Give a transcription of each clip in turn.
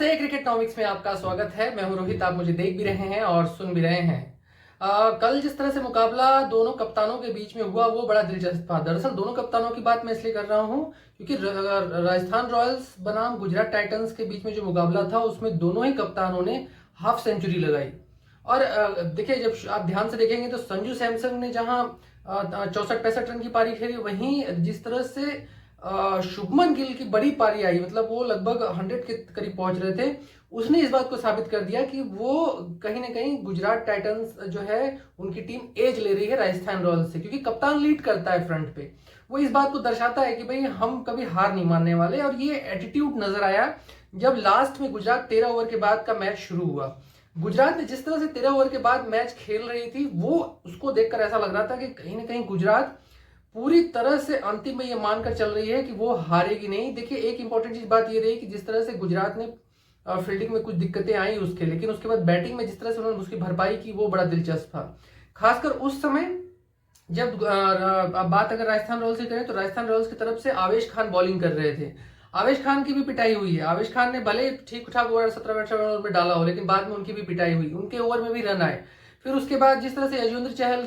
नमस्ते, क्रिकेटनॉमिक्स में आपका स्वागत है। मैं हूं रोहित। आप मुझे देख भी रहे हैं और सुन भी रहे हैं। कल जिस तरह से मुकाबला दोनों कप्तानों के बीच में हुआ वो बड़ा दिलचस्प था। दरअसल दोनों कप्तानों की बात मैं इसलिए कर रहा हूं क्योंकि राजस्थान रॉयल्स बनाम गुजरात टाइटंस के बीच में जो मुकाबला था उसमें दोनों ही कप्तानों ने हाफ सेंचुरी लगाई। और देखिए, जब आप ध्यान से देखेंगे तो संजू सैमसन ने जहां 64-65 रन की पारी खेली, वहीं जिस तरह से शुभमन गिल की बड़ी पारी आई, मतलब वो लगभग 100 के करीब पहुंच रहे थे, उसने इस बात को साबित कर दिया कि वो कहीं ना कहीं गुजरात टाइटंस जो है उनकी टीम एज ले रही है राजस्थान रॉयल्स से, क्योंकि कप्तान लीड करता है फ्रंट पे। वो इस बात को दर्शाता है कि भाई हम कभी हार नहीं मानने वाले। और ये एटीट्यूड नजर आया जब लास्ट में गुजरात 13 ओवर के बाद का मैच शुरू हुआ। गुजरात ने जिस तरह से 13 ओवर के बाद मैच खेल रही थी, वो उसको देखकर ऐसा लग रहा था कि कहीं ना कहीं गुजरात पूरी तरह से अंतिम में ये मानकर चल रही है कि वो हारेगी नहीं। देखिए, एक इंपॉर्टेंट चीज बात ये रही कि जिस तरह से गुजरात ने फील्डिंग में कुछ दिक्कतें आई उसके, लेकिन उसके बाद बैटिंग में जिस तरह से उन्होंने उसकी भरपाई की वो बड़ा दिलचस्प था। खासकर उस समय जब बात अगर राजस्थान रॉयल्स की करें तो राजस्थान रॉयल्स की तरफ से आवेश खान बॉलिंग कर रहे थे। आवेश खान की भी पिटाई हुई है। आवेश खान ने भले ठीक ठाक ओवर 17 ओवर में डाला हो, लेकिन बाद में उनकी भी पिटाई हुई, उनके ओवर में भी रन आए। फिर उसके बाद जिस तरह से यजुवेंद्र चहल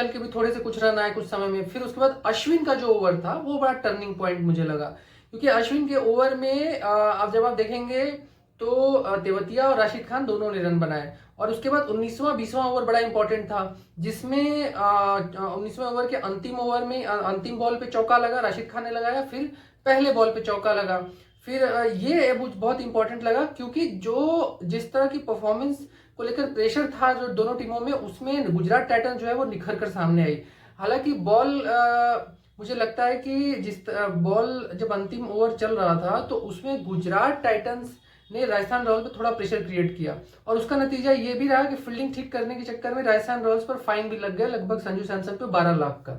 के भी थोड़े से कुछ रन आए कुछ समय में। फिर उसके बाद अश्विन का जो ओवर था वो बड़ा टर्निंग पॉइंट मुझे लगा, क्योंकि अश्विन के ओवर में अब जब आप देखेंगे तो तेवतिया और राशिद खान दोनों ने रन बनाए। और उसके बाद 19वां 20वां ओवर बड़ा इंपॉर्टेंट था, जिसमें 19वें ओवर के अंतिम ओवर में अंतिम बॉल पे चौका लगा, राशिद खान ने लगाया। फिर पहले बॉल पे चौका लगा। फिर ये बहुत इंपॉर्टेंट लगा, क्योंकि जो जिस तरह की परफॉर्मेंस को लेकर प्रेशर था जो दोनों टीमों में, उसमें गुजरात टाइटंस जो है वो निखर कर सामने आई। हालांकि बॉल मुझे लगता है कि जिस बॉल जब अंतिम ओवर चल रहा था तो उसमें गुजरात टाइटंस ने राजस्थान रॉयल्स पर थोड़ा प्रेशर क्रिएट किया, और उसका नतीजा ये भी रहा कि फील्डिंग ठीक करने के चक्कर में राजस्थान रॉयल्स पर फाइन भी लग गया, लगभग संजू सैमसन पे 12 लाख का।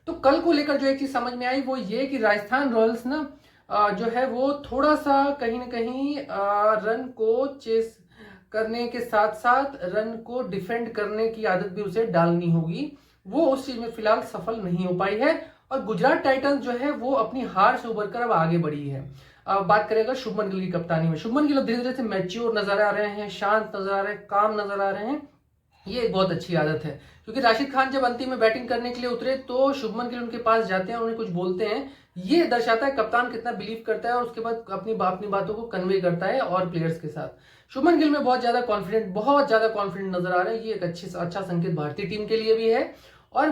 तो कल को लेकर जो एक चीज समझ में आई वो ये कि राजस्थान रॉयल्स ना जो है वो थोड़ा सा कहीं ना कहीं रन को चेस करने के साथ साथ रन को डिफेंड करने की आदत भी उसे डालनी होगी। वो उस चीज में फिलहाल सफल नहीं हो पाई है, और गुजरात टाइटंस जो है वो अपनी हार से उभर कर अब आगे बढ़ी है। बात करेगा शुभमन गिल की कप्तानी में। शुभमन गिल धीरे धीरे से मैच्योर नजर आ रहे हैं, शांत नजर आ रहे हैं, काम नजर आ रहे हैं। ये एक बहुत अच्छी आदत है, क्योंकि राशिद खान जब अंतिम में बैटिंग करने के लिए उतरे तो शुभमन गिल उनके पास जाते हैं, उन्हें कुछ बोलते हैं। ये दर्शाता है कप्तान कितना बिलीव करता है और उसके बाद अपनी बातों को कन्वे करता है और प्लेयर्स के साथ। शुभमन गिल में बहुत ज्यादा कॉन्फिडेंट नजर आ रहा है। ये एक अच्छा संकेत भारतीय टीम के लिए भी है और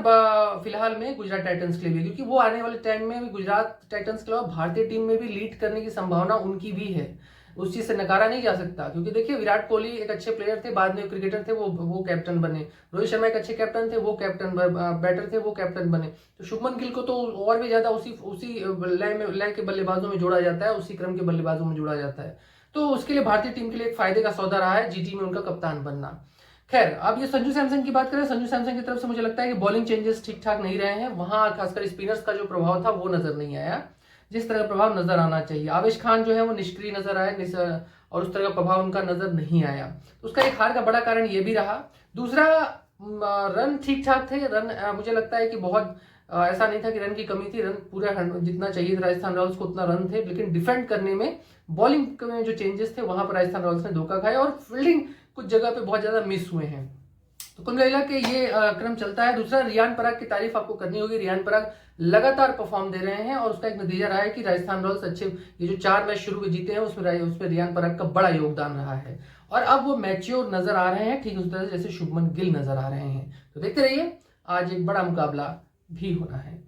फिलहाल में गुजरात टाइटंस के लिए भी, क्योंकि वो आने वाले टाइम में भी गुजरात टाइटंस के अलावा भारतीय टीम में भी लीड करने की संभावना उनकी भी है। उस चीज से नकारा नहीं जा सकता, क्योंकि देखिए विराट कोहली एक अच्छे प्लेयर थे, बाद में क्रिकेटर थे, वो कैप्टन बने। रोहित शर्मा एक अच्छे कैप्टन थे, वो कैप्टन बैटर थे, वो कैप्टन बने। तो शुभमन गिल को तो और भी ज्यादा उसी लय के बल्लेबाजों में जोड़ा जाता है, उसी क्रम के बल्लेबाजों में जोड़ा जाता है। तो उसके लिए भारतीय टीम के लिए एक फायदे का सौदा रहा है जीटी में उनका कप्तान बनना। खैर, अब ये संजू सैमसन की बात करें। संजू सैमसन की तरफ से मुझे लगता है कि बॉलिंग चेंजेस ठीक ठाक नहीं रहे हैं। वहां खासकर स्पिनर्स का जो प्रभाव था वो नजर नहीं आया जिस तरह का प्रभाव नजर आना चाहिए। आवेश खान जो है वो निष्क्रिय नजर आए और उस तरह का प्रभाव उनका नजर नहीं आया। तो उसका एक हार का बड़ा कारण ये भी रहा। दूसरा, रन ठीक ठाक थे। रन मुझे लगता है कि बहुत ऐसा नहीं था कि रन की कमी थी। रन पूरा जितना चाहिए था राजस्थान रॉयल्स को उतना रन थे, लेकिन डिफेंड करने में बॉलिंग में जो चेंजेस थे वहां पर राजस्थान रॉयल्स ने धोखा खाया और फील्डिंग कुछ जगह पे बहुत ज्यादा मिस हुए हैं। तो कुल मिला के ये क्रम चलता है। दूसरा, रियान पराग की तारीफ आपको करनी होगी। रियान पराग लगातार परफॉर्म दे रहे हैं और उसका एक नतीजा रहा है कि राजस्थान रॉयल्स अच्छे, ये जो 4 मैच शुरू में जीते हैं उसमें रियान पराग का बड़ा योगदान रहा है और अब वो मैच्योर नजर आ रहे हैं, ठीक उस तरह जैसे शुभमन गिल नजर आ रहे हैं। तो देखते रहिए, आज एक बड़ा मुकाबला भी होना है।